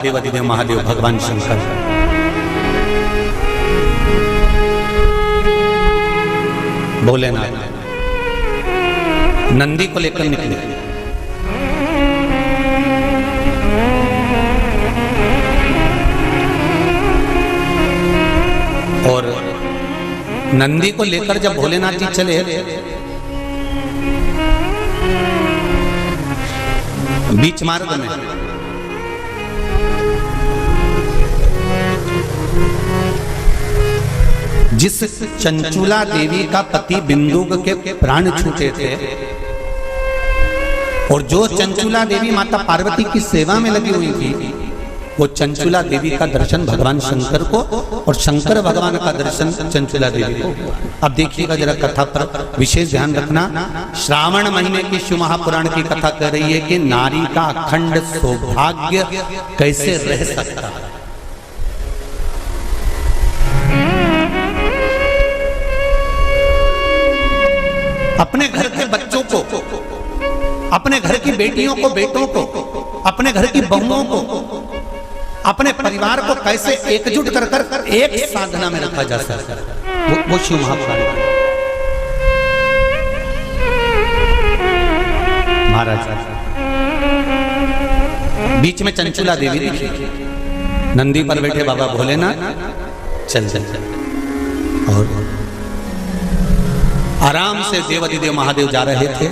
देवादिदेव महादेव भगवान शंकर भोलेनाथ नंदी को लेकर निकले। और नंदी को लेकर जब भोलेनाथ जी चले, बीच मार्ग में जिस चंचुला देवी का पति बिंदुक के प्राण छूटे थे और जो चंचुला देवी माता पार्वती की सेवा में लगी हुई थी, वो चंचुला देवी का दर्शन भगवान शंकर को और शंकर भगवान का दर्शन चंचुला देवी को। अब देखिएगा जरा कथा पर विशेष ध्यान रखना। श्रावण महीने की शिव महापुराण की कथा कह रही है कि नारी का अखंड सौभाग्य कैसे रह सकता है। अपने घर के बच्चों को, अपने घर की बेटियों को, बेटों को, अपने घर की बहुओं को, अपने परिवार को कैसे एकजुट कर कर एक साधना में रखा जा सकता है, वो शिव महापुराण महाराज। बीच में चंचुला देवी दिखी, नंदी पर बैठे बाबा भोलेनाथ चल चल चल और आराम से देवादिदेव महादेव जा रहे थे।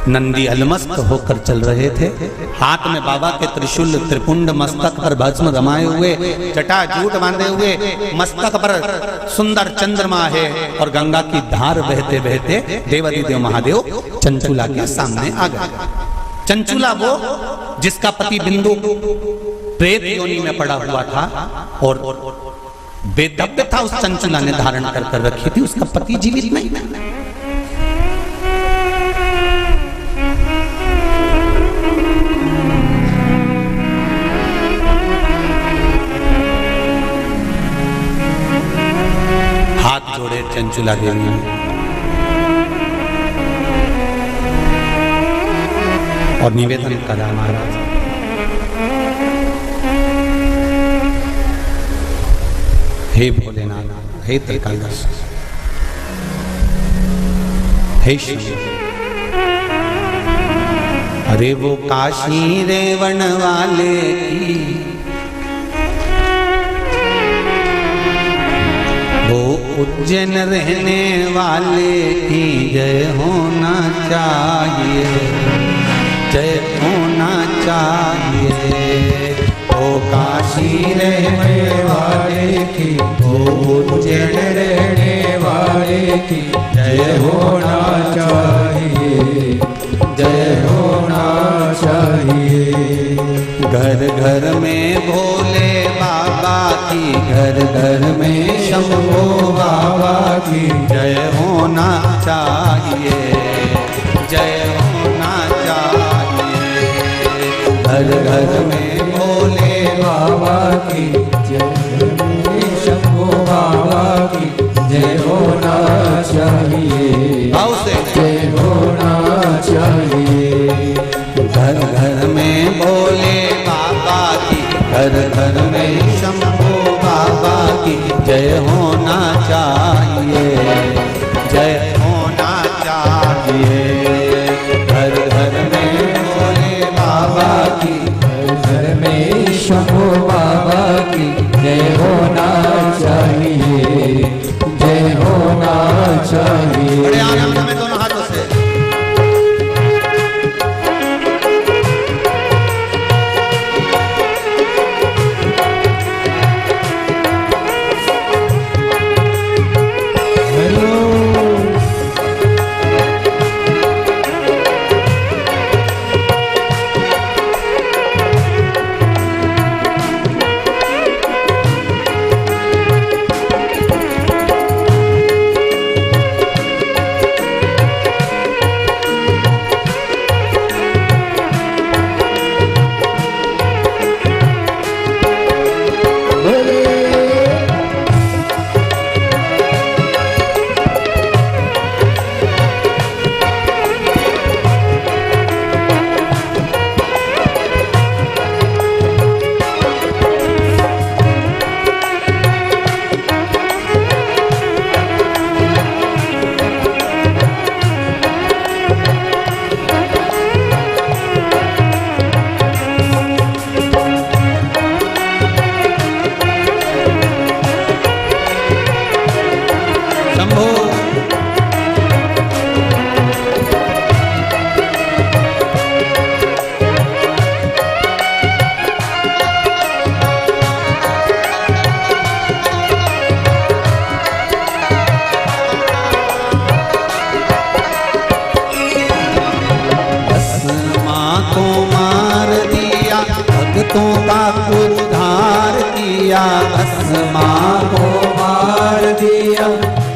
नंदी अलमस्त होकर चल रहे थे, हाथ में बाबा के त्रिशूल त्रिपुंड, मस्तक पर भस्म रमाए हुए, जटाजूट बांधे हुए, मस्तक पर सुंदर चंद्रमा है और गंगा की धार बहते बहते देवादिदेव महादेव चंचुला के सामने आ गए। चंचुला वो जिसका पति बिंदु प्रेत योनि में पड़ा हुआ था और बेदब्य था, उस चंचुला ने धारण कर रखी थी, उसका पति जीवित नहीं था। हाथ जोड़े चंचुला देवी ने और निवेदन करा, महाराज हे भोलेनाथ, हे त्रिकालदर्श, हे शिव, अरे वो काशी रेवण वाले की, वो उज्जैन रहने वाले की जय होना चाहिए, जय होना चाहिए। ओ काशी रहने वाले की, ओ उज्जैन रहने वाले की जय होना चाहिए, जय होना चाहिए। घर घर में भोले बाबा की, घर घर में शंभो बाबा की जय होना चाहिए, जय होना चाहिए। घर घर में भोले बाबा की, शंभो बाबा की जय होना चाहिए, जय होना चाहिए। घर घर में भोले बाबा की, घर घर में शंभो बाबा की जय होना चाहिए, जय होना चाहिए। घर घर में भोले बाबा की, घर में शंभो बाबा की जय होना चाहिए, जय होना चाहिए। बड़े आनंद में दोनों हाथों से उद्धार किया, भस्मा को मार दिया,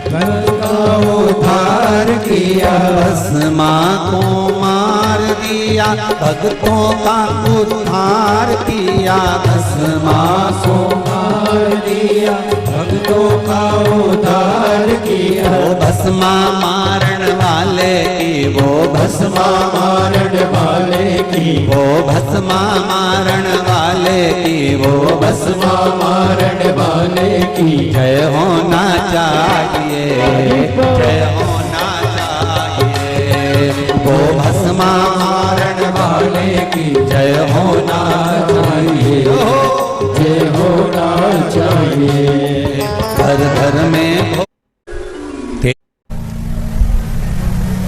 भक्त का उद्धार किया, भस्मा को मार दिया, भक्तों का उद्धार किया, भस्मा को मार दिया, भक्तों का उद्धार किया। वो भस्मा मारण वाले की, वो भस्मा मारण वाले की, वो भस्मा मारण वाले की, वो भस्मा मारण वाले की जय होना चाहिए, जय होना चाहिए। वो भस्मा मारण वाले की जय होना चाहिए, जय होना चाहिए। घर घर में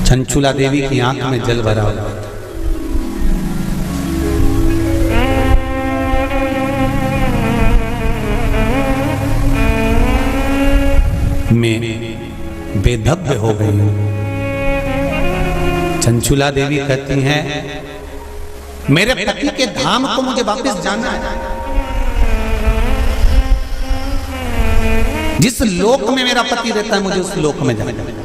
चंचुला देवी की आंख में जल भरा हुआ था। मैं बेधब्य हो गई हूं। चंचुला देवी कहती हैं, मेरे पति के धाम को मुझे वापस जाना है। जिस लोक में मेरा पति रहता है मुझे उस लोक में जाना है।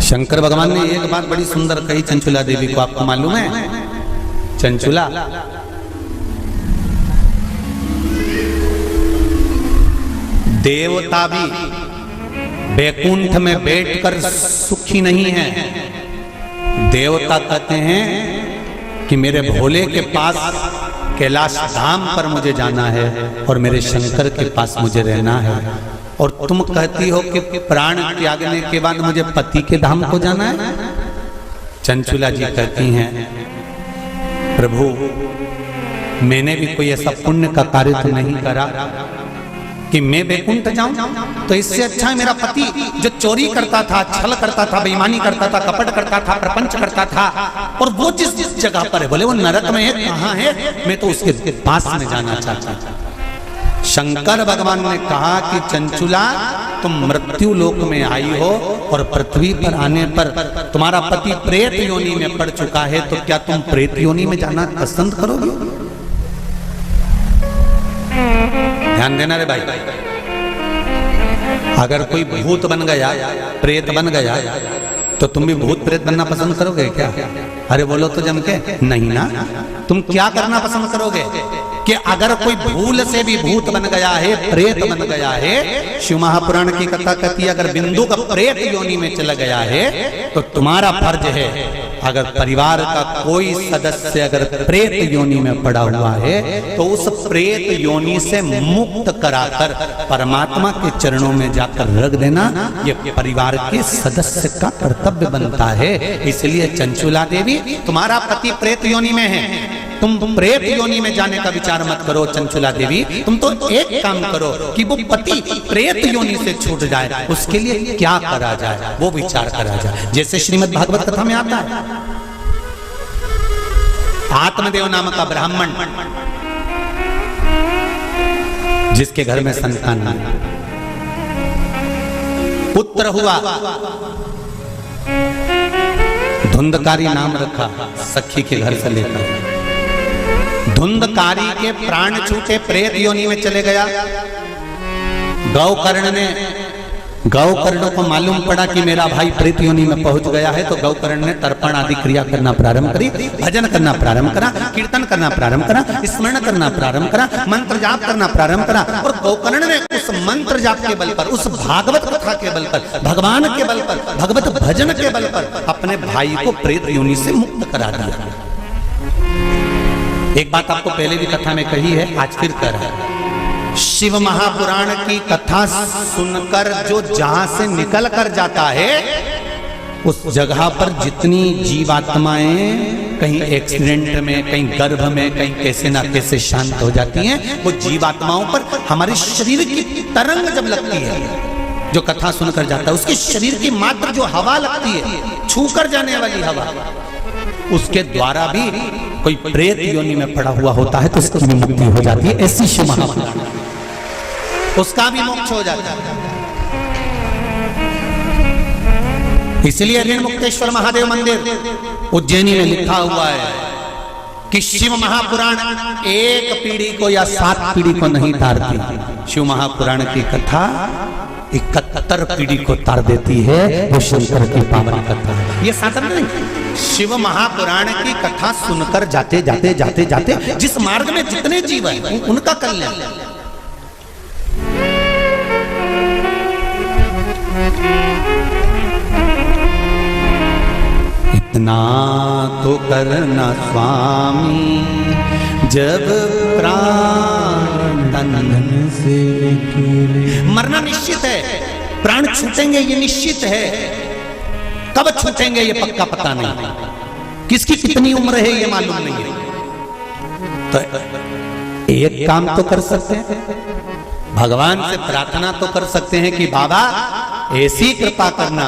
शंकर भगवान ने एक बात बड़ी सुंदर कही चंचुला देवी को, आपको मालूम है? चंचुला, देवता भी बैकुंठ में बैठकर सुखी नहीं है। देवता कहते हैं कि मेरे भोले के पास कैलाश धाम पर मुझे जाना है और मेरे शंकर के पास मुझे रहना है। और तुम कहती हो कि प्राण त्यागने के बाद मुझे पति के धाम को जाना है। चंचुला जी कहती हैं, प्रभु मैंने भी कोई ऐसा पुण्य का कार्य तो नहीं करा कि मैं बैकुंठ जाऊं। तो इससे अच्छा है मेरा पति जो चोरी करता था, छल करता था, बेईमानी करता था, कपट करता था, प्रपंच करता था, और वो जिस जगह पर है, बोले वो नरक में है, कहाँ है, मैं तो उसके पास में जाना चाहता था। शंकर भगवान ने कहा कि चंचुला तुम मृत्यु लोक में आई हो और पृथ्वी पर आने पर तुम्हारा पति प्रेत योनि में पड़ चुका है, तो क्या तुम प्रेत योनि में जाना पसंद करोगे? ध्यान देना रे भाई, अगर कोई भूत बन गया, प्रेत बन गया, तो तुम भी भूत प्रेत बनना पसंद करोगे क्या? अरे बोलो तो जम के, नहीं ना। तुम क्या करना पसंद करोगे कि अगर कोई भूल से भी भूत बन गया है, प्रेत बन गया है, शिव महापुराण की कथा कहती है अगर बिंदु का प्रेत योनि में चला गया है तो तुम्हारा फर्ज है, अगर परिवार का कोई सदस्य अगर प्रेत योनि में पड़ा हुआ है तो उस प्रेत योनि से मुक्त कराकर परमात्मा के चरणों में जाकर रख देना, ये परिवार के सदस्य का कर्तव्य बनता है। इसलिए चंचुला देवी, तुम्हारा पति प्रेत योनि में है, तुम प्रेत योनि में जाने का विचार मत करो। चंचुला देवी, तुम तो एक काम करो कि वो पति प्रेत योनि से छूट जाए, उसके लिए क्या करा जाए वो विचार करा जाए। जैसे श्रीमद् भागवत कथा में आता है, आत्मदेव नामक का ब्राह्मण जिसके घर में संतान नहीं, पुत्र हुआ, धुंधकारी नाम रखा सखी के घर से लेकर। धुंधकारी के प्राण छूटे, प्रेत योनि में चले गया। गौकर्ण को मालूम पड़ा कि मेरा भाई प्रेत योनि में पहुंच गया है, तो गौकर्ण ने तर्पण आदि क्रिया करना प्रारंभ करी, भजन करना प्रारंभ करा, कीर्तन करना प्रारंभ करा, स्मरण करना प्रारंभ करा, मंत्र जाप करना प्रारंभ करा। और गौकर्ण ने उस मंत्र जाप के बल पर, उस भागवत कथा के बल पर, भगवान के बल पर, भगवत भजन के बल पर अपने भाई को प्रेत योनि से मुक्त करा दिया। एक बात आपको पहले भी कथा में कही है, आज फिर कह रहा है। शिव महापुराण की कथा सुनकर जो जहां से निकल कर जाता है, उस जगह पर जितनी जीवात्माएं कहीं एक्सीडेंट में, कहीं गर्भ में, कहीं कैसे ना कैसे शांत हो जाती हैं, वो जीवात्माओं पर हमारे शरीर की तरंग जब लगती है, जो कथा सुनकर जाता है, उसके शरीर की मात्र जो हवा लगती है, छूकर जाने वाली हवा, उसके द्वारा भी कोई प्रेत योनि में पड़ा हुआ होता है तो उसकी भी मुक्ति हो जाती है। ऐसी शिव महापुराण, उसका भी मोक्ष हो जाता है। इसलिए ऋण मुक्तेश्वर महादेव मंदिर उज्जैनी में लिखा हुआ है कि शिव महापुराण एक पीढ़ी को या 7 पीढ़ी को नहीं तारती। शिव महापुराण की कथा 71 पीढ़ी को तार देती है। वो शंकर की पावन कथा है। ये साधन नहीं। शिव महापुराण की कथा सुनकर जाते जाते जाते जाते जिस मार्ग में जितने जीव हैं उनका कल्याण। इतना तो करना स्वामी जब प्राण तन से निकले। मरना निश्चित है, प्राण छूटेंगे ये निश्चित है, कब छूटेंगे ये पक्का पता नहीं, किसकी कितनी उम्र है ये मालूम नहीं है। तो एक काम तो कर सकते हैं, भगवान से प्रार्थना तो कर सकते हैं कि बाबा ऐसी कृपा करना,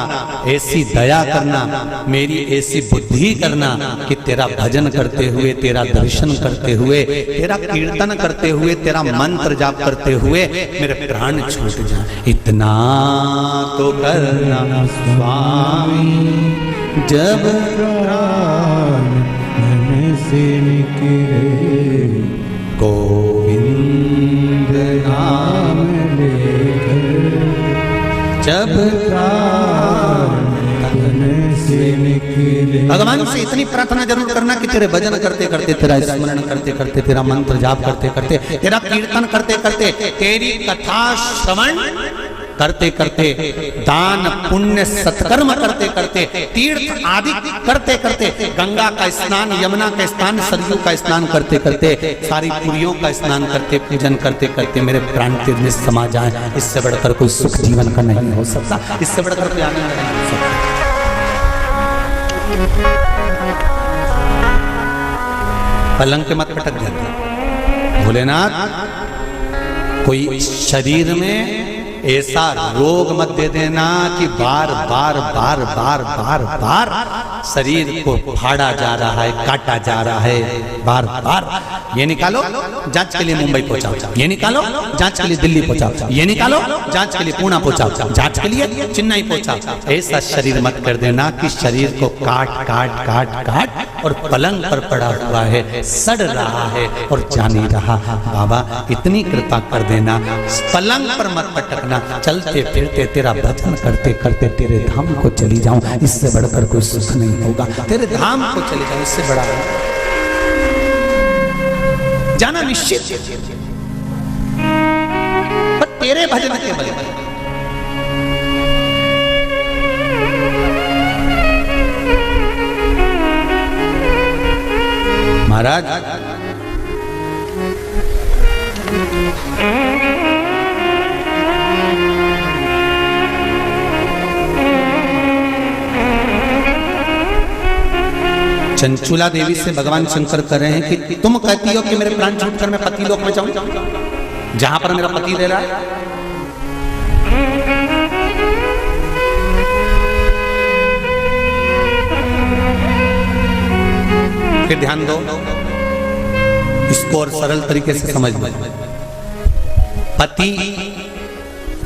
ऐसी दया करना, मेरी ऐसी बुद्धि करना कि तेरा भजन करते हुए, तेरा दर्शन करते हुए, तेरा कीर्तन करते हुए, तेरा मंत्र जाप करते हुए मेरे प्राण छूट जाए। इतना तो करना स्वामी जब प्राण मन से निकले, गोविंद नाम लेकर जब प्राण तन से निकले। भगवान से इतनी प्रार्थना जरूर करना कि तेरे भजन करते करते, तेरा स्मरण करते करते, तेरा मंत्र जाप करते करते, तेरा कीर्तन करते करते, तेरी कथा श्रवण करते करते, दान पुण्य सत्कर्म करते करते, तीर्थ आदि करते करते, गंगा का स्नान, यमुना का स्नान, सरयू का स्नान करते करते, सारी पुरियों का स्नान करते, पूजन करते करते मेरे प्राण तीर्थ में समा जाए। इससे बढ़कर कोई सुख जीवन का नहीं हो सकता, इससे बढ़कर कोई आनंद नहीं हो सकता। पलंग के मत पटक जाते भोलेनाथ, कोई शरीर में ऐसा रोग मत दे देना कि बार बार बार बार बार बार शरीर को फाड़ा जा रहा है, काटा जा रहा है, बार बार। ये निकालो जांच के लिए मुंबई पहुंचाओ, ये निकालो जांच के लिए दिल्ली पहुंचाओ, ये निकालो जांच के लिए पुणे पहुंचाओ, जांच के लिए चेन्नई पहुंचाओ। ऐसा शरीर मत कर देना कि शरीर को काट काट काट काट और पलंग पर पड़ा हुआ है, सड़ रहा है और जा नहीं रहा। बाबा इतनी कृपा कर देना, पलंग पर मत पटकना, चलते फिरते तेरा भजन करते करते तेरे धाम को चली जाऊं, इससे बढ़कर कोई सुख नहीं होगा। तेरे धाम को चले जाऊं, इससे बड़ा जाना निश्चित, पर तेरे भजन के बल पर। महाराज चंचुला देवी से भगवान शंकर कह रहे हैं कि तुम कहती हो कि मेरे प्राण छूटकर मैं पति लोक में जाऊं, जहां पर मेरा पति रह रहा है। फिर ध्यान दो, इसको और सरल तरीके से समझ लो। पति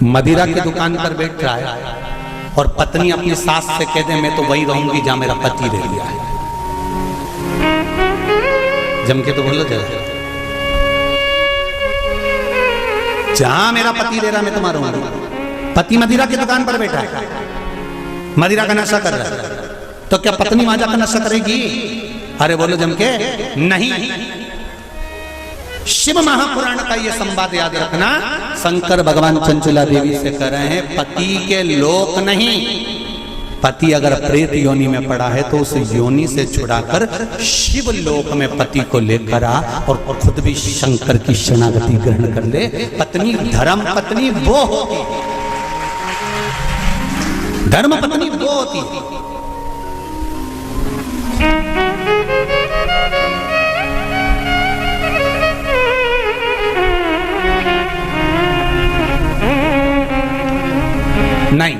मदिरा की दुकान पर बैठ रहा है और पत्नी अपनी सास से कह दे मैं तो वही रहूंगी जहां मेरा पति रह गया है। जम के तो बोलो जरा, जहां मेरा पति रह रहा मैं तुम्हारा रहूंगा। पति मदिरा की दुकान पर बैठा है, मदिरा का नशा कर रहा है, तो क्या पत्नी माजा का नशा करेगी? अरे बोलो जम के, नहीं। शिव महापुराण का ये संवाद याद रखना। शंकर भगवान चंचुला देवी से कह रहे हैं पति के लोक नहीं, पति अगर प्रेत योनि में पड़ा है तो उस योनि से छुड़ाकर शिव लोक में पति को लेकर आ और खुद भी शंकर की शरणागति ग्रहण कर ले। पत्नी धर्म पत्नी वो होती है, धर्म पत्नी वो होती है। नहीं,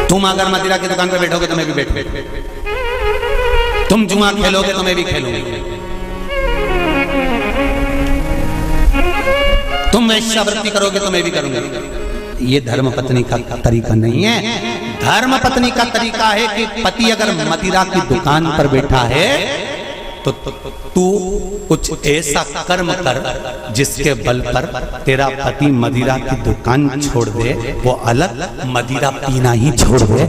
तुम अगर मदिरा की दुकान पर बैठोगे तो मैं भी बैठूंगा, तुम जुआ खेलोगे तो मैं भी खेलूंगी, तुम वेश्यावृत्ति करोगे तो मैं भी करूंगा। ये धर्म पत्नी का तरीका नहीं है। धर्म पत्नी का तरीका है कि पति अगर मदिरा की दुकान पर बैठा है तो तू कुछ ऐसा कर्म कर जिसके बल पर तेरा पति मदिरा की दुकान छोड़ दे, वो अलग मदिरा पीना ही छोड़ दे।